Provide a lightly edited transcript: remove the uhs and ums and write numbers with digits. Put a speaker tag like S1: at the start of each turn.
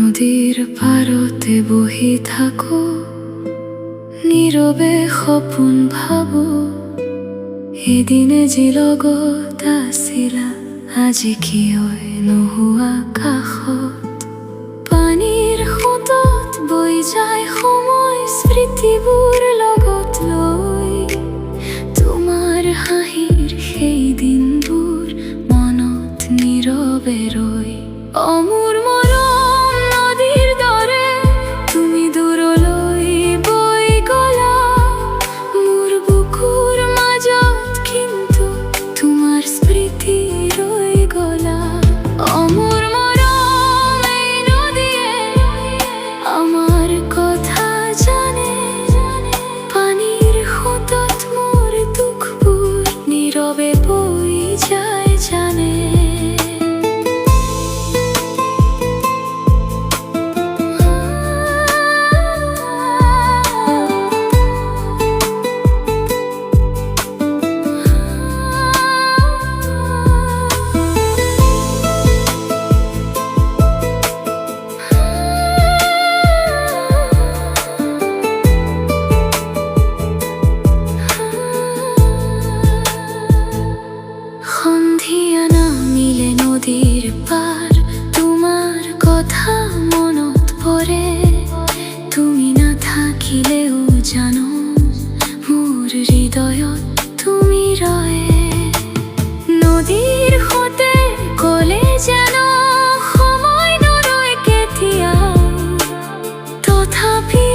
S1: নদীর পারতে বহি থাকো, নীরবে সপোন ভাবো। এদিনে যি লগত আছিলা, আজি কিয় নোহোৱা কাষত। পানীৰ সোঁতত বৈ যায় সময়, স্মৃতিবোৰ লগত লৈ। তোমাৰ হাঁহিৰ সেই দিনবোৰ মনত নীৰৱে ৰৈ। অমোৰ মৰম নদীৰ দৰে তুমি দূৰলৈ বৈ গলা, মোৰ বুকুৰ মাজত কিন্তু তোমাৰ স্মৃতি ৰৈ গলা। অমোৰ মৰম এই নদীয়ে আমাৰ কথা জানে, পানীৰ সোঁতত মোৰ দুখবোৰ নীৰৱে বৈ যায় জানে। সন্ধিয়া নামিলে নদীৰ পাৰ, তোমাৰ কথা মনত পৰে। তুমি নাথাকিলেও জানো মোৰ হৃদয়ত তুমি ৰয়ে। নদীৰ সতে গ'লে যেন সময় নৰয় কেতিয়াও, তথাপি